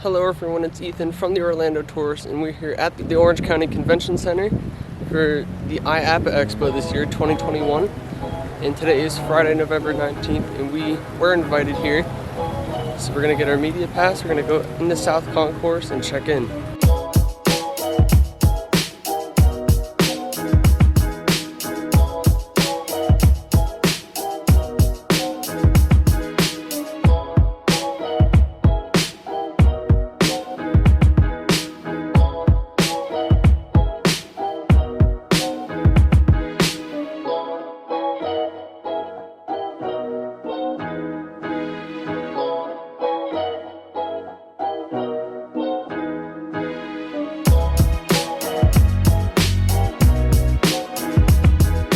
Hello everyone, it's Ethan from the Orlando Tours, and we're here at the Orange County Convention Center for the IAAPA Expo this year, 2021. And today is Friday, November 19th, and we were invited here. So we're gonna get our media pass, we're gonna go in the South Concourse and check in.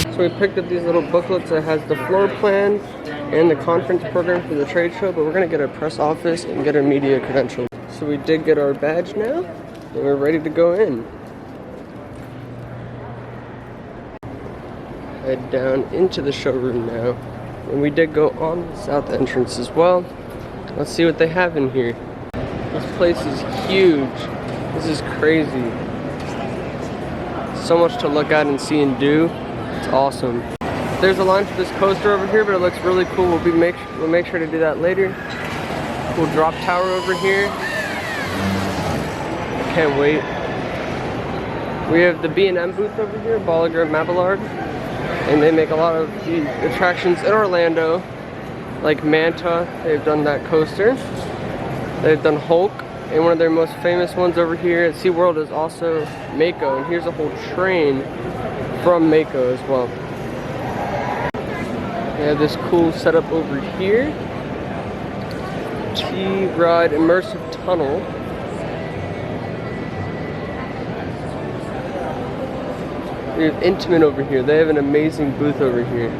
So we picked up these little booklets that has the floor plan and the conference program for the trade show, but we're gonna get our press office and get our media credentials. So we did get our badge now, and we're ready to go in. Head down into the showroom now. And we did go on the south entrance as well. Let's see what they have in here. This place is huge. This is crazy. So much to look at and see and do. It's awesome. There's a line for this coaster over here, but it looks really cool. We'll make sure to do that later. Cool drop tower over here. Can't wait. We have the B&M booth over here, Bolliger & Mabillard, and they make a lot of the attractions in Orlando, like Manta. They've done that coaster. They've done Hulk, and one of their most famous ones over here at SeaWorld is also Mako, and here's a whole train from Mako as well. We have this cool setup over here. T-Ride Immersive Tunnel. We have Intamin over here. They have an amazing booth over here.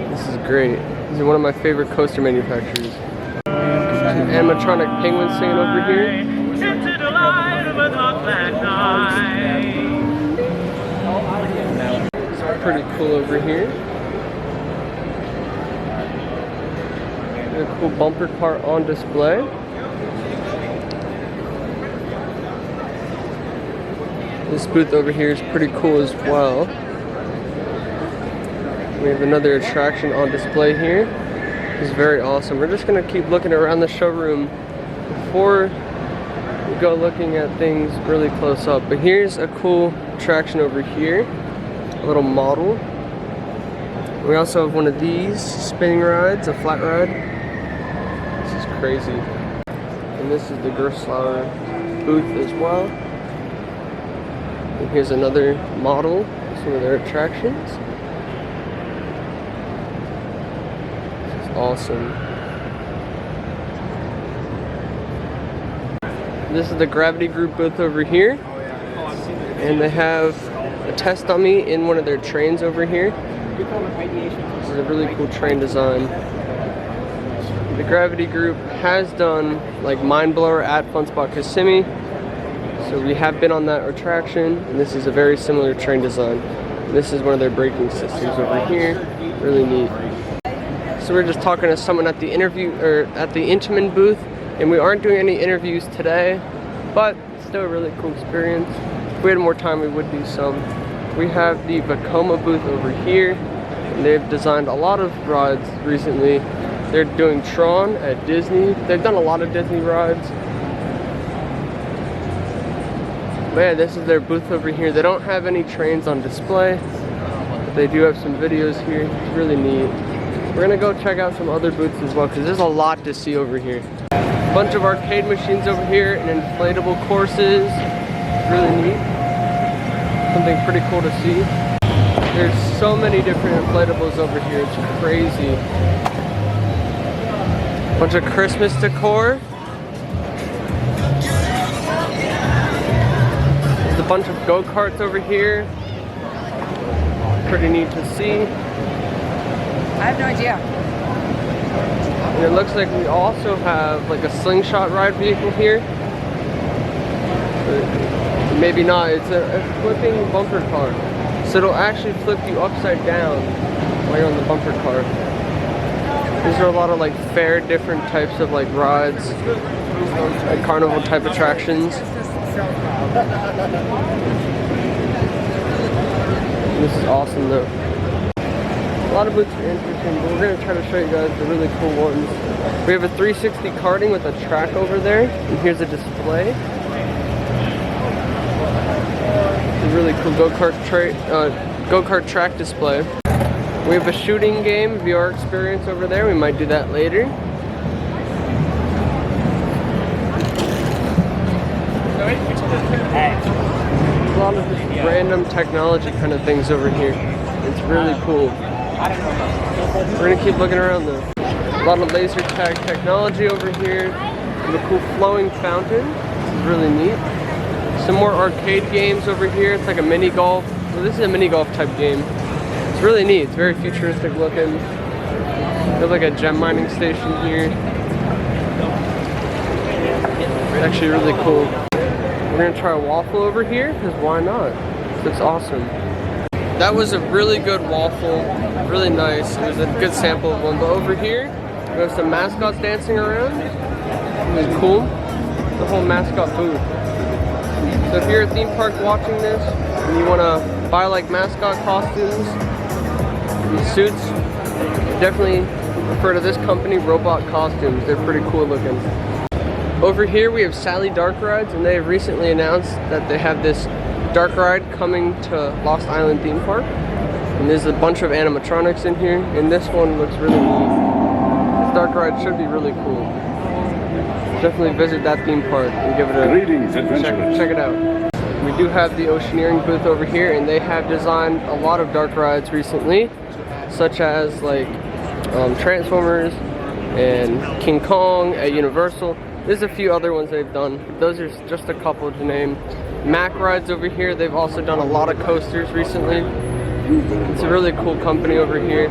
This is great. These are one of my favorite coaster manufacturers. Some animatronic penguins singing over here. Into the light of a dark black night. Pretty cool over here. A cool bumper car on display. This booth over here is pretty cool as well. We have another attraction on display here. It's very awesome. We're just gonna keep looking around the showroom before we go looking at things really close up. But here's a cool attraction over here. A little model. We also have one of these spinning rides, a flat ride. This is crazy. And this is the Gerstlauer booth as well. And here's another model, some of their attractions. This is awesome. This is the Gravity Group booth over here. And they have a test dummy in one of their trains over here. This is a really cool train design. The Gravity Group has done like Mind Blower at Fun Spot Kissimmee, so we have been on that attraction, and this is a very similar train design. This is one of their braking systems over here. Really neat. So we're just talking to someone at the Intamin booth, and we aren't doing any interviews today, but still a really cool experience. If we had more time, we would do some. We have the Vekoma booth over here, and they've designed a lot of rides recently. They're doing Tron at Disney. They've done a lot of Disney rides. But yeah, this is their booth over here. They don't have any trains on display, but they do have some videos here. It's really neat. We're gonna go check out some other booths as well, because there's a lot to see over here. A bunch of arcade machines over here and inflatable courses. Really neat. Something pretty cool to see. There's so many different inflatables over here, it's crazy. Bunch of Christmas decor. There's a bunch of go-karts over here. Pretty neat to see. I have no idea. And it looks like we also have like a slingshot ride vehicle here. Maybe not, it's a flipping bumper car. So it'll actually flip you upside down while you're on the bumper car. These are a lot of like fair different types of like rides. like carnival type attractions. This is awesome though. A lot of booths are interesting, but we're going to try to show you guys the really cool ones. We have a 360 karting with a track over there, and here's a display. It's a really cool go-kart track display. We have a shooting game, VR experience over there. We might do that later. A lot of just random technology kind of things over here. It's really cool. We're gonna keep looking around though. A lot of laser tag technology over here. We have a cool flowing fountain. It's really neat. Some more arcade games over here. It's like a mini golf. Well, this is a mini golf type game. It's really neat. It's very futuristic looking. There's like a gem mining station here. It's actually really cool. We're gonna try a waffle over here because why not? It looks awesome. That was a really good waffle, really nice. It was a good sample of one. But over here, we have some mascots dancing around. Really cool. The whole mascot booth. So if you're at a theme park watching this and you want to buy like mascot costumes and suits, definitely refer to this company, Robot Costumes. They're pretty cool looking. Over here we have Sally Dark Rides, and they have recently announced that they have this dark ride coming to Lost Island theme park. And there's a bunch of animatronics in here, and this one looks really neat. This dark ride should be really cool. Definitely visit that theme park and give it a check it out. We do have the Oceaneering Booth over here, and they have designed a lot of dark rides recently, such as like Transformers and King Kong at Universal. There's a few other ones they've done. Those are just a couple to name. Mac Rides over here, they've also done a lot of coasters recently. It's a really cool company over here.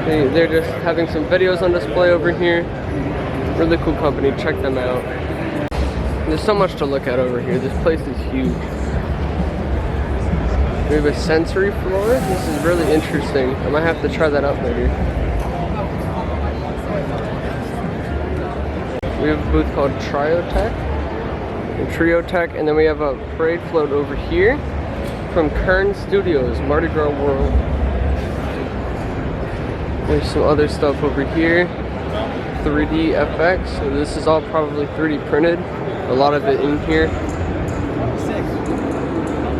They're just having some videos on display over here. Really cool company, check them out. There's so much to look at over here. This place is huge. We have a sensory floor. This is really interesting. I might have to try that out later. We have a booth called Triotech, and then we have a parade float over here from Kern Studios, Mardi Gras World. There's some other stuff over here, 3D FX, so this is all probably 3D printed, a lot of it in here.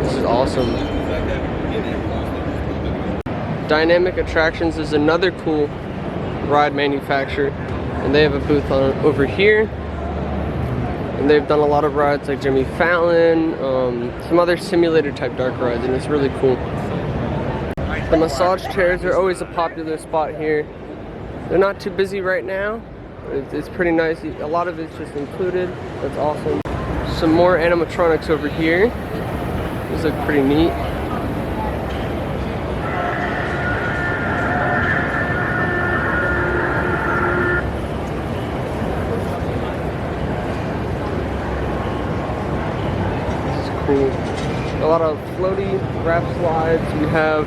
This is awesome. Dynamic Attractions is another cool ride manufacturer. And they have a booth over here, and they've done a lot of rides like Jimmy Fallon, some other simulator type dark rides, and it's really cool. The massage chairs are always a popular spot here. They're not too busy right now. It's pretty nice. A lot of it's just included. That's awesome. Some more animatronics over here. These look pretty neat. Cool. A lot of floaty wrap slides. We have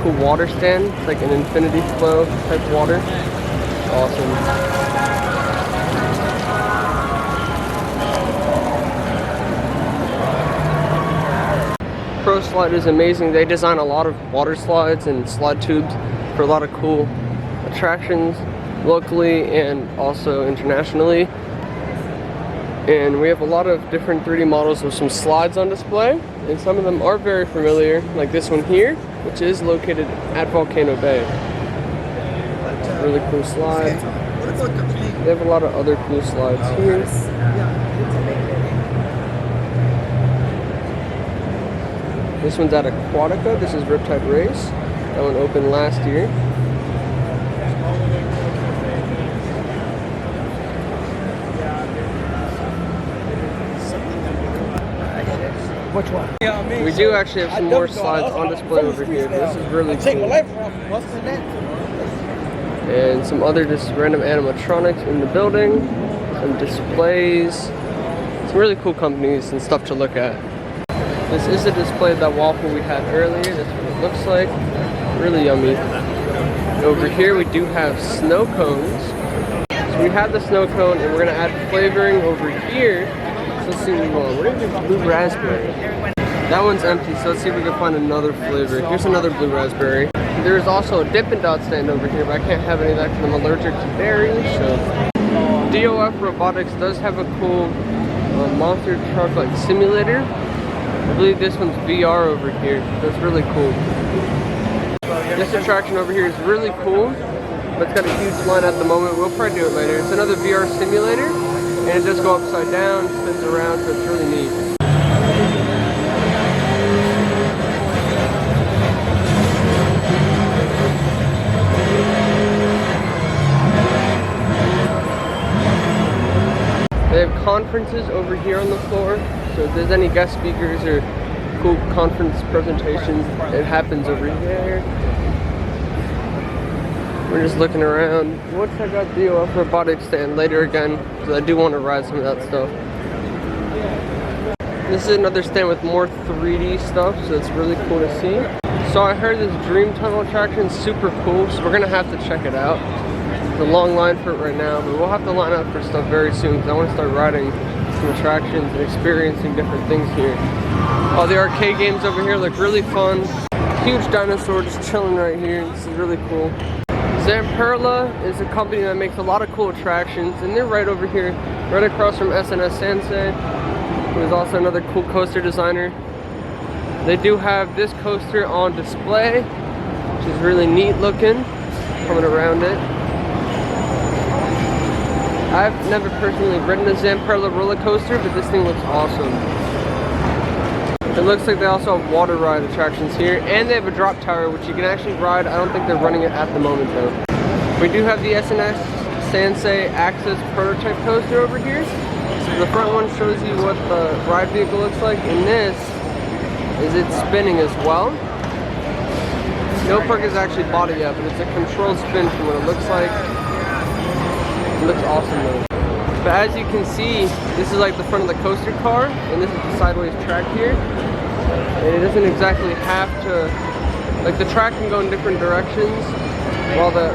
cool water stand. It's like an infinity flow type water. Awesome. Pro Slide is amazing. They design a lot of water slides and slide tubes for a lot of cool attractions locally and also internationally. And we have a lot of different 3D models with some slides on display, and some of them are very familiar, like this one here, which is located at Volcano Bay. Really cool slide. They have a lot of other cool slides here. This one's at Aquatica. This is Riptide Race. That one opened last year. Which one? We do actually have some more slides on display over here. This is really cool. And some other just random animatronics in the building. Some displays. Some really cool companies and stuff to look at. This is a display of that waffle we had earlier. That's what it looks like. Really yummy. Over here we do have snow cones. So we have the snow cone and we're gonna add flavoring over here. So let's see what we want. We're gonna do blue raspberry. That one's empty, so let's see if we can find another flavor. Here's another blue raspberry. There's also a Dippin' Dot stand over here, but I can't have any of that because I'm allergic to berries. So DOF Robotics does have a cool monster truck like simulator. I believe this one's VR over here. That's really cool. This attraction over here is really cool, but it's got a huge line at the moment. We'll probably do it later. It's another VR simulator, and it does go upside down, spins around, so it's really neat. They have conferences over here on the floor, so if there's any guest speakers or cool conference presentations, it happens over there. We're just looking around. We'll check out the DOF Robotics stand later again, because I do want to ride some of that stuff. This is another stand with more 3D stuff, so it's really cool to see. So I heard this Dream Tunnel attraction is super cool, so we're going to have to check it out. There's a long line for it right now, but we'll have to line up for stuff very soon, because I want to start riding some attractions and experiencing different things here. All the arcade games over here look really fun. Huge dinosaur just chilling right here. This is really cool. Zamperla is a company that makes a lot of cool attractions, and they're right over here, right across from SNS Sansei, who is also another cool coaster designer. They do have this coaster on display, which is really neat looking, coming around it. I've never personally ridden a Zamperla roller coaster, but this thing looks awesome. It looks like they also have water ride attractions here, and they have a drop tower which you can actually ride. I don't think they're running it at the moment though. We do have the SNS Sansei Access prototype coaster over here. So the front one shows you what the ride vehicle looks like, and this is it spinning as well. No perk is actually bought it yet, but it's a controlled spin from what it looks like. It looks awesome though. But as you can see, this is like the front of the coaster car, and this is the sideways track here. And it doesn't exactly have to, like the track can go in different directions, while the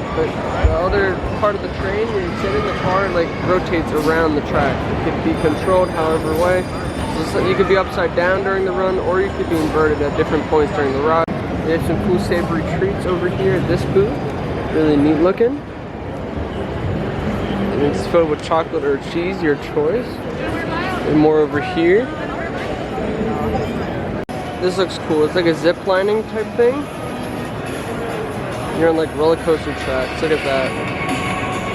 other part of the train, when you sit in the car, like rotates around the track. It could be controlled however way. So you could be upside down during the run, or you could be inverted at different points during the ride. They have some cool savory treats over here at this booth. Really neat looking. And it's filled with chocolate or cheese, your choice. And more over here. This looks cool. It's like a zip lining type thing. You're on like roller coaster tracks. Look at that.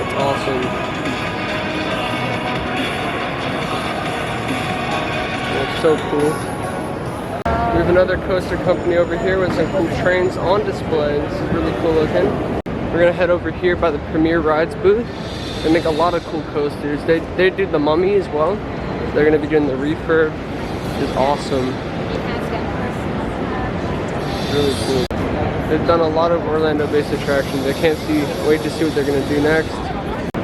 It's awesome. It's so cool. We have another coaster company over here with some cool trains on display. This is really cool looking. We're gonna head over here by the Premier Rides booth. They make a lot of cool coasters. They do the Mummy as well. They're gonna be doing the refurb, which is awesome. Really cool. They've done a lot of Orlando-based attractions. I can't wait to see what they're gonna do next.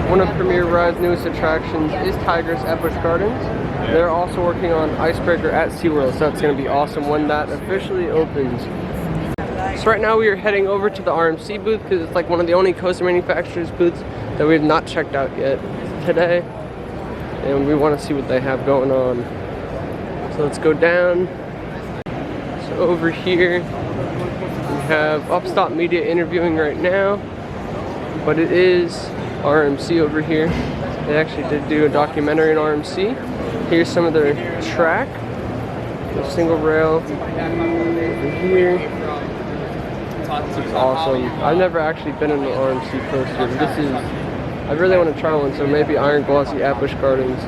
One of Premier Ride's newest attractions is Tigers at Busch Gardens. They're also working on Icebreaker at SeaWorld, so that's gonna be awesome when that officially opens. So right now we are heading over to the RMC booth because it's like one of the only coaster manufacturers booths that we have not checked out yet today. And we want to see what they have going on. So let's go down. So over here we have Upstop Media interviewing right now, but it is RMC over here. They actually did do a documentary on RMC. Here's some of their track. The single rail over here. It's awesome. I've never actually been in an RMC coaster. I really want to try one, so maybe Iron Glossy at Busch Gardens.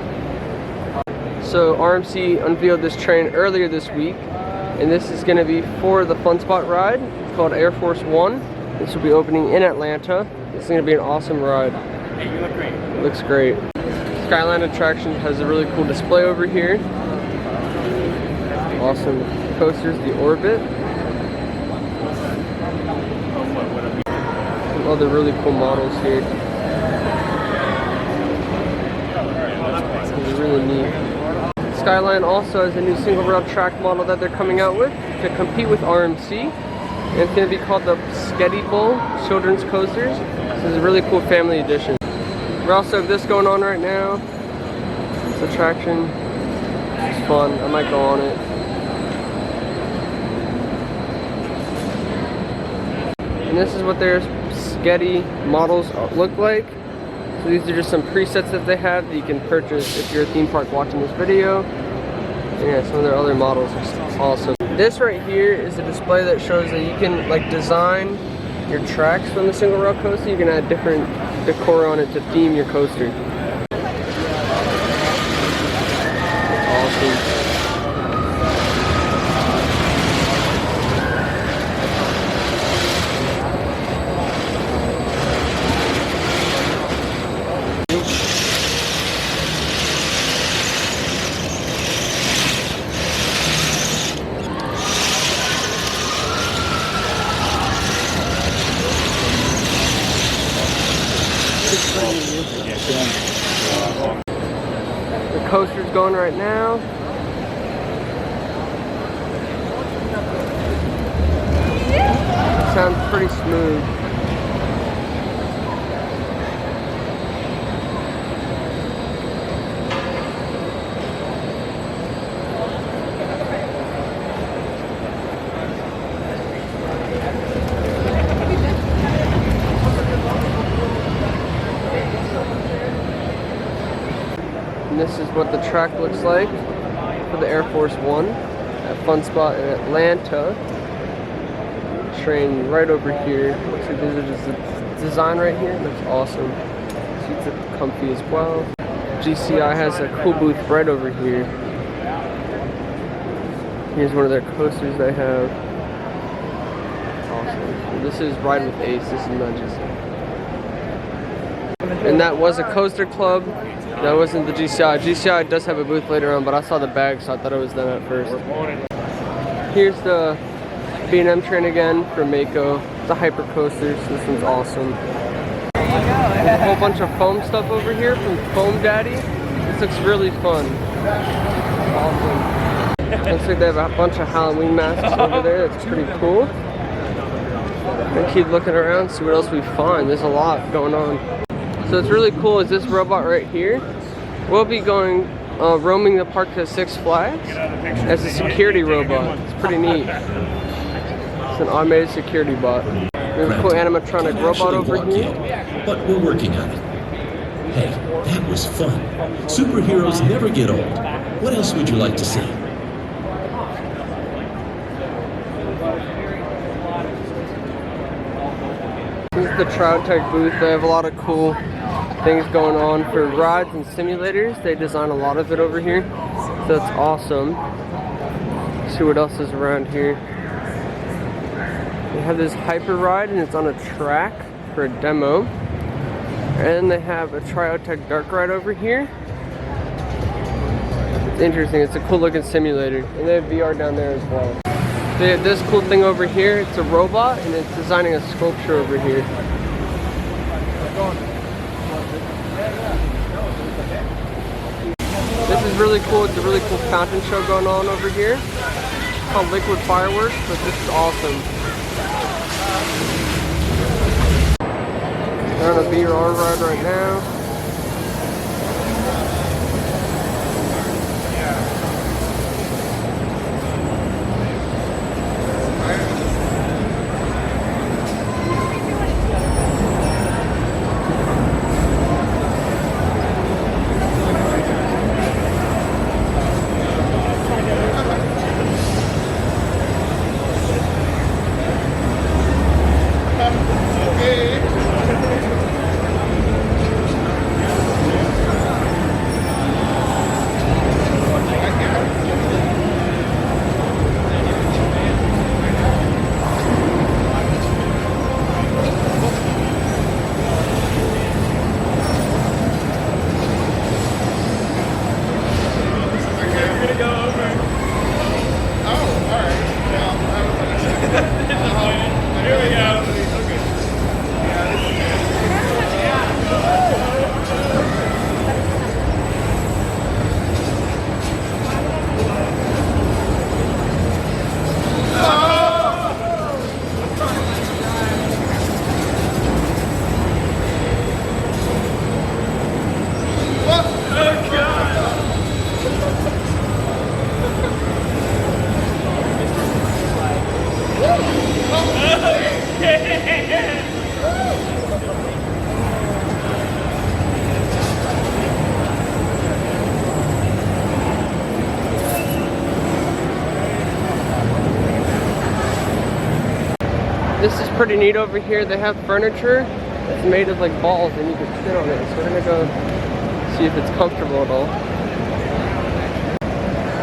So RMC unveiled this train earlier this week, and this is going to be for the Fun Spot ride. It's called Air Force One. This will be opening in Atlanta. This is going to be an awesome ride. Hey, you look great. It looks great. Skyline Attraction has a really cool display over here. Awesome coasters, the Orbit. Some other really cool models here. It's really neat. Skyline also has a new single rail track model that they're coming out with to compete with RMC. And it's going to be called the Spaghetti Bowl children's coasters. This is a really cool family edition. We also have this going on right now. This attraction. It's fun. I might go on it. And this is what their spaghetti models look like. So these are just some presets that they have that you can purchase if you're a theme park watching this video. And yeah, some of their other models are awesome. This right here is a display that shows that you can like design your tracks from the single rail coaster. You can add different decor on it to theme your coaster. Awesome. The coaster's going right now. Sounds pretty smooth. And this is what the track looks like for the Air Force One at Fun Spot in Atlanta. Train right over here. Looks like this is the design right here. It looks awesome. Seats are comfy as well. GCI has a cool booth right over here. Here's one of their coasters they have. Awesome. This is Ride with Ace. This is not GCI. And that was a coaster club. That wasn't the GCI. GCI does have a booth later on, but I saw the bag, so I thought it was them at first. Here's the B&M train again from Mako. It's a hyper coaster, so this one's awesome. There's a whole bunch of foam stuff over here from Foam Daddy. This looks really fun. Awesome. Looks like they have a bunch of Halloween masks over there. That's pretty cool. And keep looking around, see what else we find. There's a lot going on. So it's really cool is this robot right here. We'll be going roaming the park to Six Flags as a security robot. It's pretty neat. It's an automated security bot. There's a cool animatronic robot over here. But we're working on it. Hey, that was fun. Superheroes never get old. What else would you like to see? This is the Triotech booth. They have a lot of cool things going on for rides and simulators. They design a lot of it over here. So that's awesome. Let's see what else is around here. They have this hyper ride and it's on a track for a demo. And they have a Triotech dark ride over here. It's interesting. It's a cool looking simulator. And they have VR down there as well. They have this cool thing over here. It's a robot and it's designing a sculpture over here. This is really cool. It's a really cool fountain show going on over here. It's called Liquid Fireworks, but this is awesome. They're on a VR ride right now. pretty neat over here. They have furniture that's made of like balls and you can sit on it. So we're gonna go see if it's comfortable at all.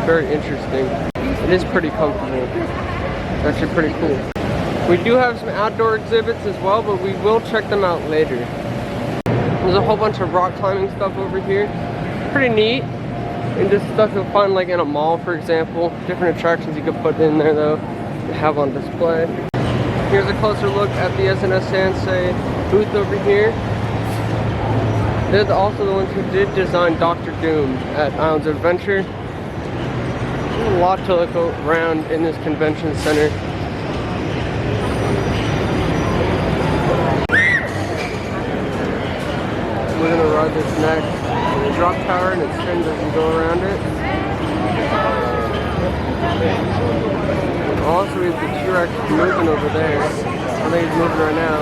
Very interesting. It is pretty comfortable. It's actually pretty cool. We do have some outdoor exhibits as well, but we will check them out later. There's a whole bunch of rock climbing stuff over here. Pretty neat. And just stuff you'll find like in a mall, for example. Different attractions you could put in there though, to have on display. Here's a closer look at the S&S Sansei booth over here. They're also the ones who did design Dr. Doom at Islands of Adventure. There's a lot to look around in this convention center. We're gonna ride this next. The drop tower and its train doesn't go around it. Also, we have the T-Rex moving over there. I think he's moving right now.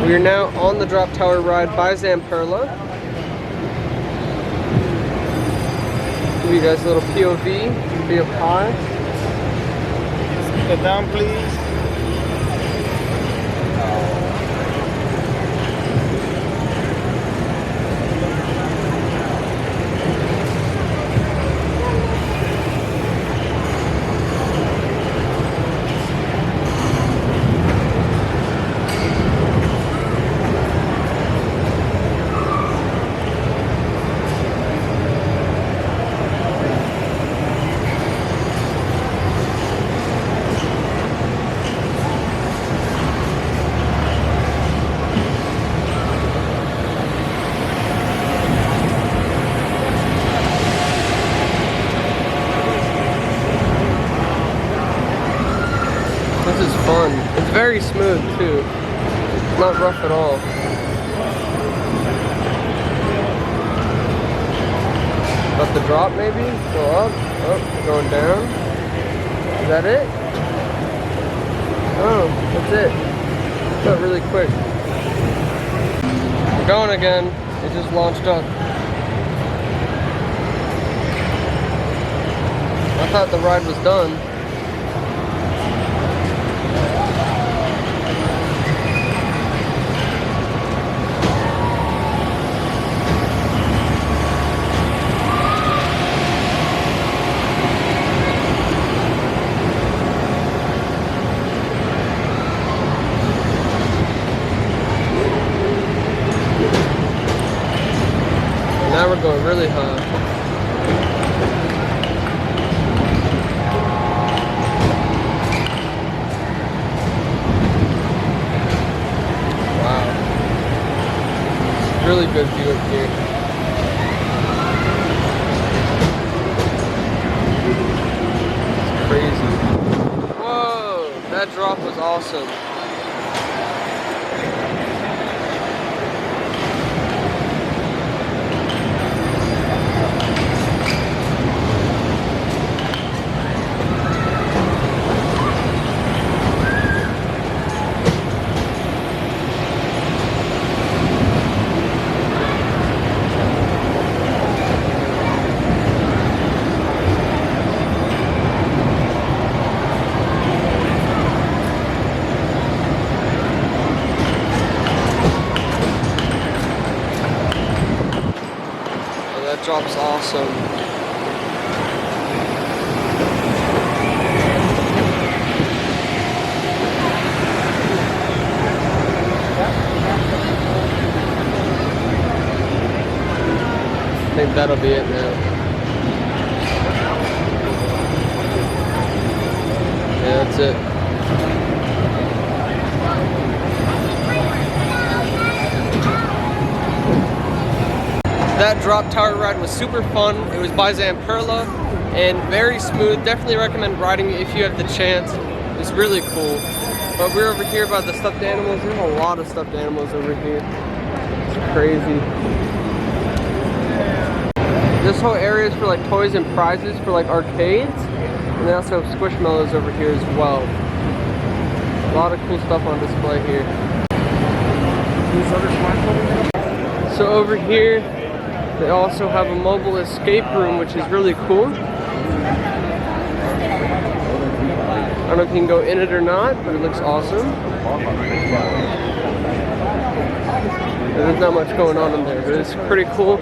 We are now on the drop tower ride by Zamperla. Give you guys a little POV, be up high. Get down, please. This is fun. It's very smooth too. It's not rough at all. About to drop maybe? Go up. Oh, going down. Is that it? Oh, that's it. It's got really quick. We're going again. It just launched up. I thought the ride was done. Now we're going really high. Wow. Really good view up here. It's crazy. Whoa, that drop was awesome. Drop's awesome. I think that'll be it now. Yeah, that's it. That drop tower ride was super fun. It was by Zamperla and very smooth. Definitely recommend riding it if you have the chance. It's really cool. But we're over here by the stuffed animals. There's a lot of stuffed animals over here. It's crazy. This whole area is for like toys and prizes for like arcades. And they also have Squishmallows over here as well. A lot of cool stuff on display here. So over here, they also have a mobile escape room, which is really cool. I don't know if you can go in it or not, but it looks awesome. There's not much going on in there, but it's pretty cool.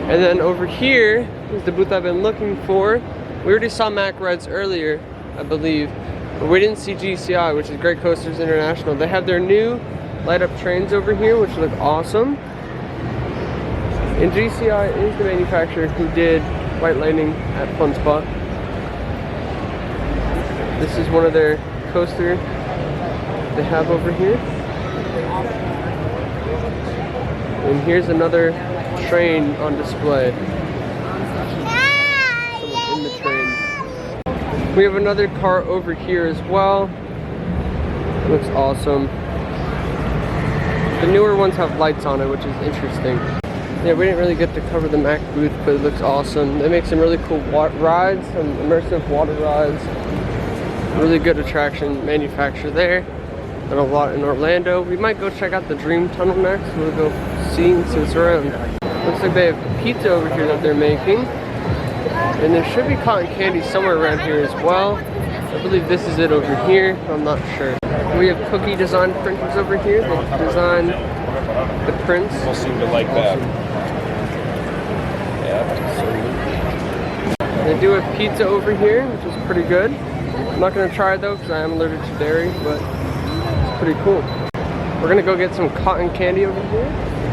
And then over here is the booth I've been looking for. We already saw Mack Reds earlier, I believe, but we didn't see GCI, which is Great Coasters International. They have their new light-up trains over here, which look awesome. And GCI is the manufacturer who did White Lightning at Fun Spot. This is one of their coasters they have over here. And here's another train on display. Someone in the train. We have another car over here as well. It looks awesome. The newer ones have lights on it, which is interesting. Yeah, we didn't really get to cover the Mack booth, but it looks awesome. They make some really cool rides, some immersive water rides. Really good attraction manufacturer there. And a lot in Orlando. We might go check out the Dream Tunnel next. We'll go see what's around. Looks like they have pizza over here that they're making. And there should be cotton candy somewhere around here as well. I believe this is it over here. I'm not sure. We have cookie design printers over here that design the prints. People seem to like that. Yeah. They do have pizza over here, which is pretty good. I'm not going to try it though because I am allergic to dairy, but it's pretty cool. We're going to go get some cotton candy over here.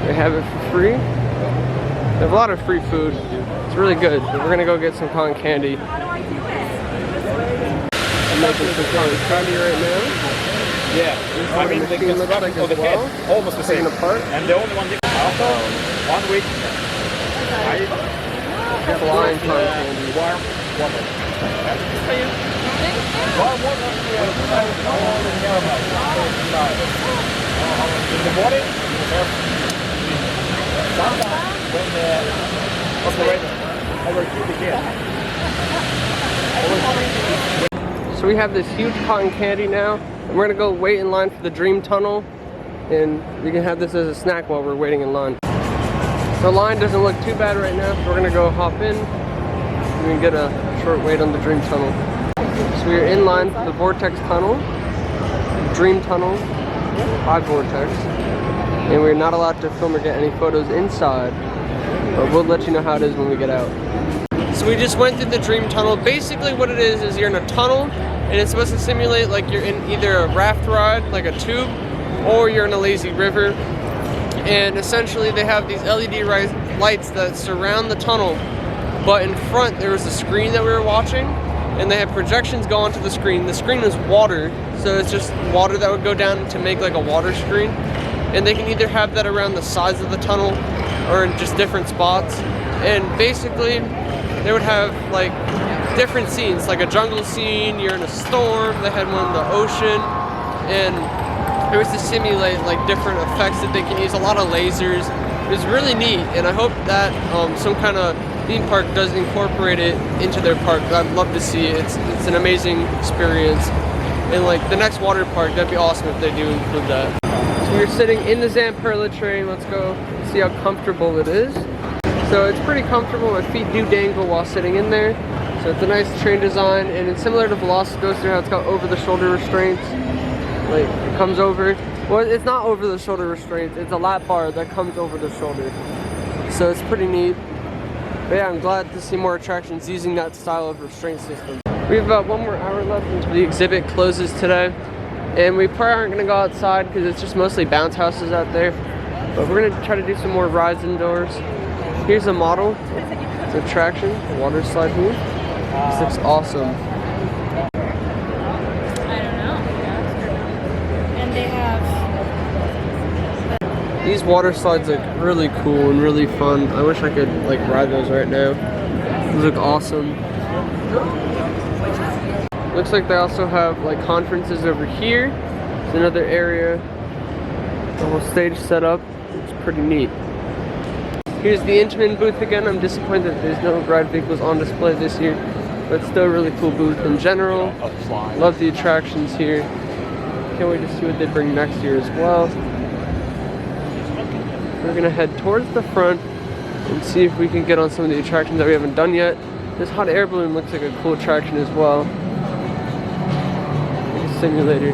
They have it for free. They have a lot of free food. It's really good, but we're going to go get some cotton candy. I'm making some cotton candy right now. Yeah, I mean, the construction for the head, almost the same. Apart. And the only one thing, after 1 week, Flying cotton candy. Warm water. Warm water. In the morning, sometimes when the operator overheat again. So we have this huge cotton candy now, and we're gonna go wait in line for the Dream Tunnel, and we can have this as a snack while we're waiting in line. The line doesn't look too bad right now, so we're gonna go hop in. We can get a short wait on the Dream Tunnel. So we are in line for the Vortex Tunnel, Dream Tunnel by Vortex, and we're not allowed to film or get any photos inside, but we'll let you know how it is when we get out. So we just went through the Dream Tunnel. Basically what it is you're in a tunnel, and it's supposed to simulate like you're in either a raft ride, like a tube, or you're in a lazy river. And essentially they have these LED lights that surround the tunnel, but in front there was a screen that we were watching, and they had projections go onto the screen. The screen is water, so it's just water that would go down to make like a water screen. And they can either have that around the sides of the tunnel or in just different spots. And basically they would have like different scenes, like a jungle scene, you're in a storm, they had one in the ocean, and it was to simulate like different effects that they can use, a lot of lasers. It was really neat, and I hope that some kind of theme park does incorporate it into their park. I'd love to see it. It's an amazing experience. And like the next water park, that'd be awesome if they do include that. So we're sitting in the Zamperla Train. Let's go see how comfortable it is. So it's pretty comfortable. My feet do dangle while sitting in there. So it's a nice train design, and it's similar to Velocicoaster, how it's got over-the-shoulder restraints. Like it comes over. Well, it's not over-the-shoulder restraints. It's a lap bar that comes over the shoulder. So it's pretty neat. But yeah, I'm glad to see more attractions using that style of restraint system. We have about 1 more hour left until the exhibit closes today. And we probably aren't going to go outside because it's just mostly bounce houses out there. But we're going to try to do some more rides indoors. Here's a model. It's an attraction, a water slide here. This looks awesome. I don't know. And they have... These water slides look really cool and really fun. I wish I could like ride those right now. These look awesome. Looks like they also have like conferences over here. It's another area. The whole stage set up. It's pretty neat. Here's the Intamin booth again. I'm disappointed that there's no ride vehicles on display this year, but still a really cool booth in general. Love the attractions here. can't wait to see what they bring next year as well. We're gonna head towards the front and see if we can get on some of the attractions that we haven't done yet. This hot air balloon looks like a cool attraction as well. Like a simulator.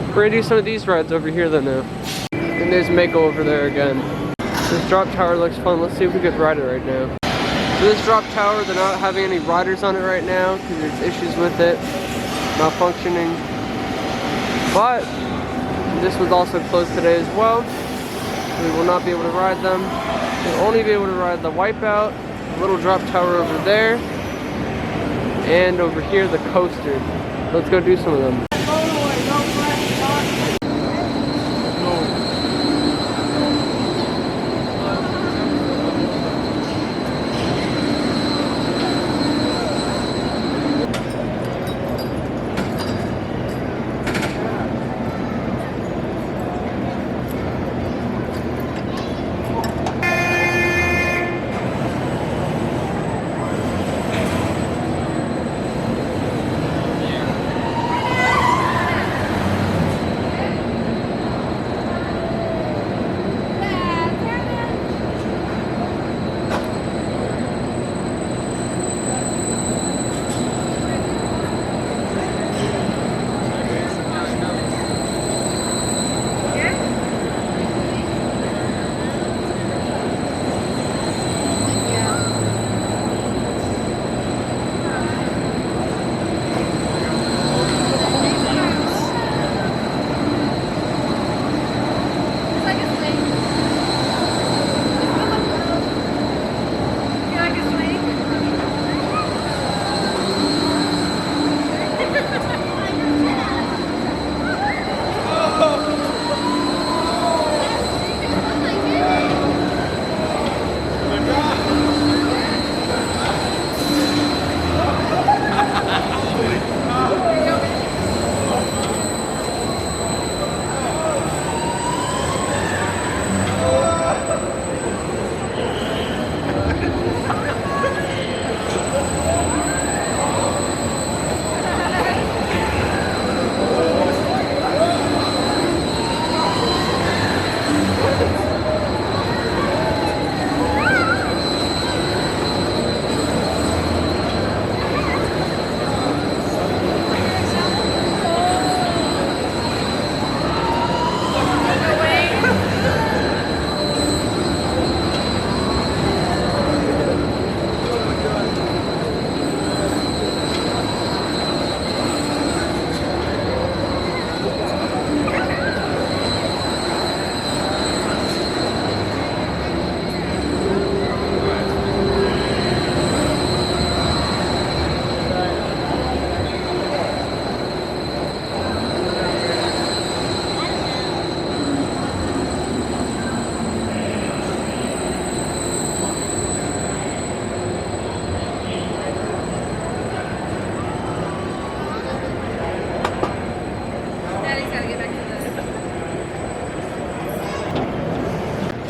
We're gonna do some of these rides over here though now. And there's Mako over there again. This drop tower looks fun. Let's see if we could ride it right now. So this drop tower, they're not having any riders on it right now because there's issues with it, malfunctioning. But this was also closed today as well. We will not be able to ride them. We'll only be able to ride the Wipeout, the little drop tower over there, and over here the coaster. Let's go do some of them.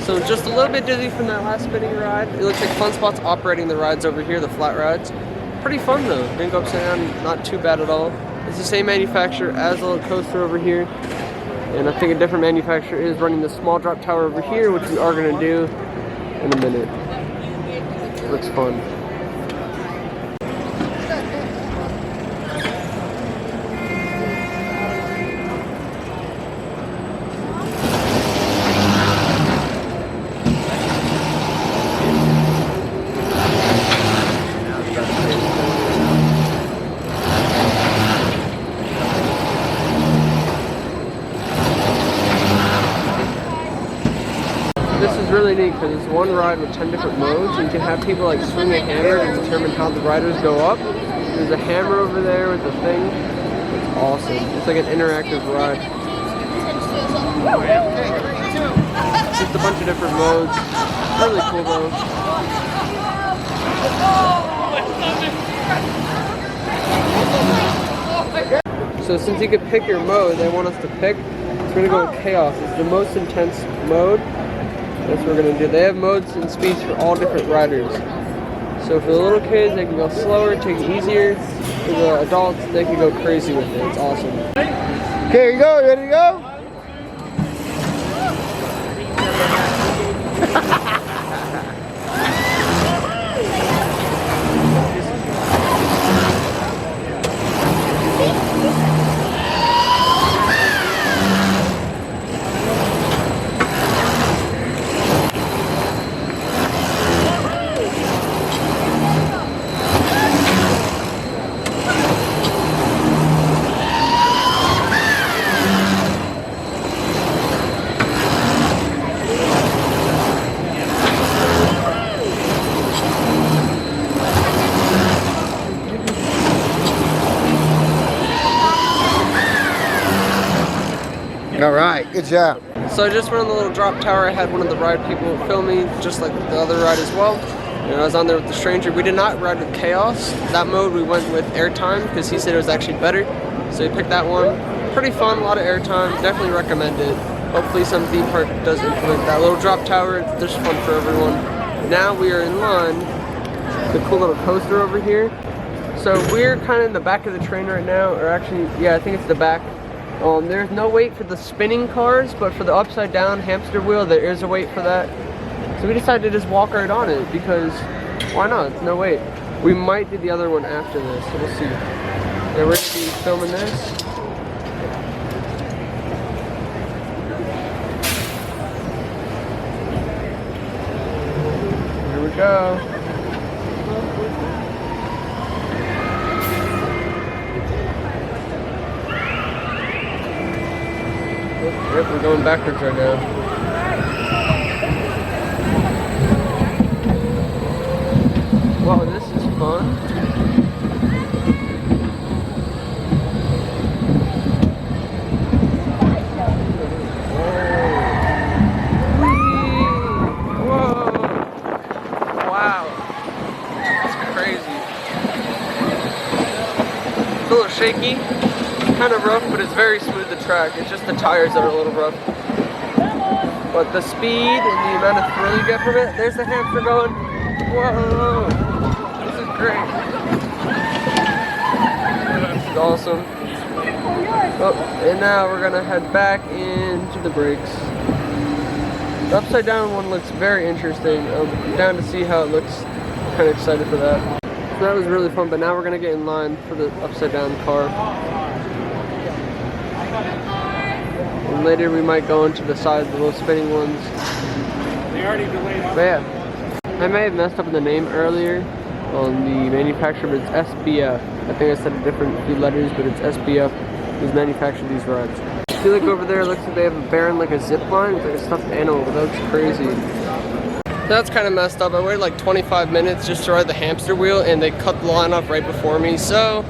So just a little bit dizzy from that last spinning ride. It looks like Fun Spot's operating the rides over here, the flat rides. Pretty fun though. Didn't go upside down, not too bad at all. It's the same manufacturer as the little coaster over here. And I think a different manufacturer is running the small drop tower over here, which we are gonna do in a minute. Looks fun. This is really neat because it's one ride with 10 different modes. You can have people like swing a hammer to determine how the riders go up. There's a hammer over there with the thing. It's awesome. It's like an interactive ride. Just a bunch of different modes. Really cool though. So since you could pick your mode, they want us to pick. So we're gonna go with Chaos. It's the most intense mode. That's what we're gonna do. They have modes and speeds for all different riders. So for the little kids, they can go slower, take it easier. For the adults, they can go crazy with it. It's awesome. Okay, here you go. You ready to go? All right, good job. So I just went on the little drop tower. I had one of the ride people film me, just like the other ride as well. And I was on there with the stranger. We did not ride with Chaos. That mode we went with airtime because he said it was actually better. So we picked that one. Pretty fun, a lot of airtime. Definitely recommend it. Hopefully some theme park does implement that little drop tower. It's just fun for everyone. Now we are in line. The cool little coaster over here. So we're kind of in the back of the train right now, or actually, yeah, I think it's the back. There's no wait for the spinning cars, but for the upside down hamster wheel, there is a wait for that. So we decided to just walk right on it because why not? It's no wait. We might do the other one after this, so we'll see. Yeah, we're gonna be filming this. Here we go. Yep, we're going backwards right now. Wow, this is fun. Whoa. Wow. That's crazy. It's a little shaky. Kind of rough, but it's very smooth the track. It's just the tires that are a little rough. But the speed and the amount of thrill you get from it, there's the hamster going. Whoa! This is great. This is awesome. Oh, and now we're gonna head back into the brakes. The upside down one looks very interesting. I'm down to see how it looks. Kind of excited for that. So that was really fun, but now we're gonna get in line for the upside down car. And later we might go into the side, the little spinning ones. They already delayed. But yeah, I may have messed up in the name earlier on the manufacturer, but it's SBF. I think I said a different few letters, but it's SBF who's manufactured these rides. I feel like over there it looks like they have a bear and like a zip line. It's like a stuffed animal, but that looks crazy. That's kind of messed up. I waited like 25 minutes just to ride the hamster wheel and they cut the line off right before me, so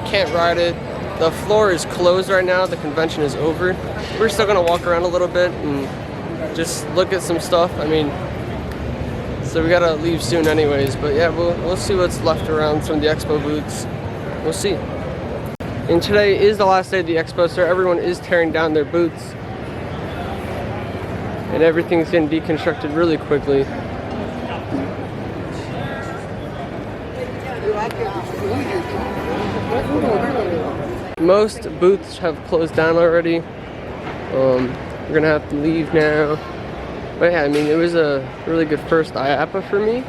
can't ride it. The floor is closed right now, the convention is over. We're still gonna walk around a little bit and just look at some stuff. I mean, so we gotta leave soon anyways, but yeah, we'll see what's left around some of the Expo booths. We'll see. And today is the last day of the Expo, so everyone is tearing down their booths. And everything's getting deconstructed really quickly. Most booths have closed down already. We're gonna have to leave now. But yeah, I mean, it was a really good first IAAPA for me.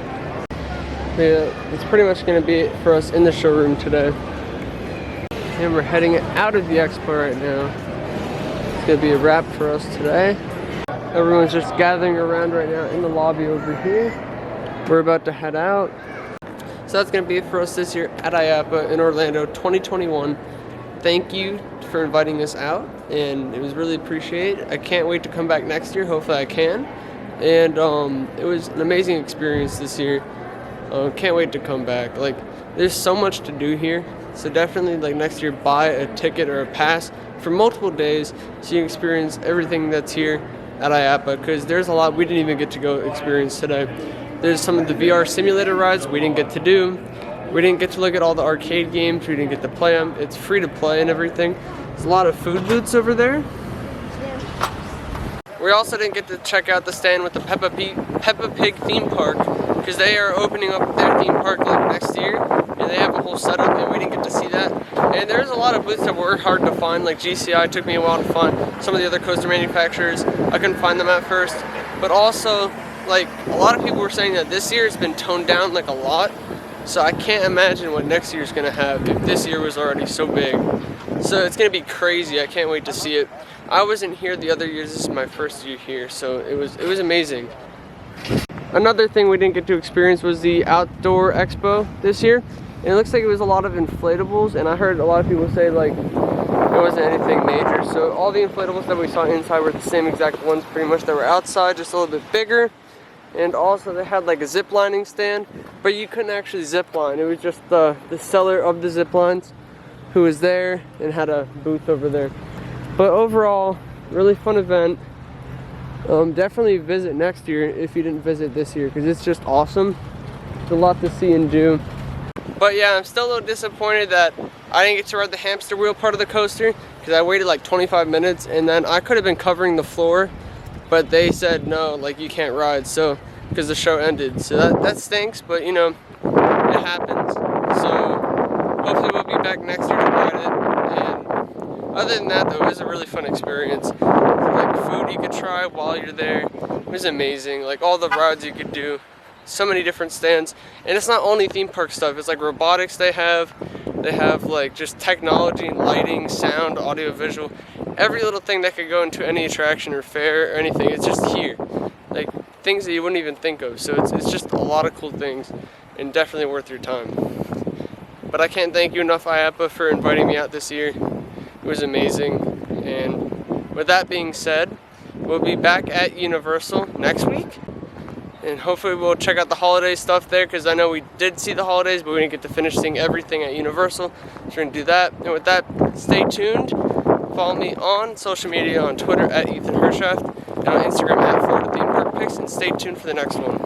Yeah, it's pretty much gonna be it for us in the showroom today. And we're heading out of the Expo right now. It's gonna be a wrap for us today. Everyone's just gathering around right now in the lobby over here. We're about to head out. So that's gonna be it for us this year at IAAPA in Orlando 2021. Thank you for inviting us out, and it was really appreciated. I can't wait to come back next year. Hopefully I can. And it was an amazing experience this year. Can't wait to come back. Like, there's so much to do here. So definitely, like, next year, buy a ticket or a pass for multiple days so you can experience everything that's here at IAAPA, because there's a lot we didn't even get to go experience today. There's some of the VR simulator rides we didn't get to do. We didn't get to look at all the arcade games. We didn't get to play them. It's free to play and everything. There's a lot of food booths over there. We also didn't get to check out the stand with the Peppa Pig theme park, because they are opening up their theme park like next year, and they have a whole setup, and we didn't get to see that. And there's a lot of booths that were hard to find, like GCI took me a while to find. Some of the other coaster manufacturers, I couldn't find them at first. But also, like, a lot of people were saying that this year it's been toned down like a lot. So I can't imagine what next year's gonna have if this year was already so big. So it's gonna be crazy. I can't wait to see it. I wasn't here the other years. This is my first year here, so it was amazing. Another thing we didn't get to experience was the outdoor expo this year. And it looks like it was a lot of inflatables, and I heard a lot of people say like it wasn't anything major. So all the inflatables that we saw inside were the same exact ones pretty much that were outside, just a little bit bigger. And also they had like a zip lining stand, but you couldn't actually zip line. It was just the seller of the zip lines who was there and had a booth over there. But overall, really fun event. Definitely visit next year if you didn't visit this year, because it's just awesome. There's a lot to see and do. But yeah, I'm still a little disappointed that I didn't get to ride the hamster wheel part of the coaster, because I waited like 25 minutes and then I could have been covering the floor, but they said no, like you can't ride, so because the show ended. So that stinks, but you know, it happens. So hopefully we'll be back next year to ride it. And other than that though, it was a really fun experience. Like food you could try while you're there, it was amazing. Like all the rides you could do, so many different stands. And it's not only theme park stuff, it's like robotics they have like just technology, lighting, sound, audio, visual, every little thing that could go into any attraction or fair or anything. It's just here, like things that you wouldn't even think of. So it's just a lot of cool things, and definitely worth your time. But I can't thank you enough, IAAPA, for inviting me out this year. It was amazing. And with that being said, we'll be back at Universal next week, and hopefully we'll check out the holiday stuff there, because I know we did see the holidays, but we didn't get to finish seeing everything at Universal. So we're going to do that. And with that, stay tuned. Follow me on social media, on Twitter at Ethan Hershaft, and on Instagram at Florida Theme Park Pics, and stay tuned for the next one.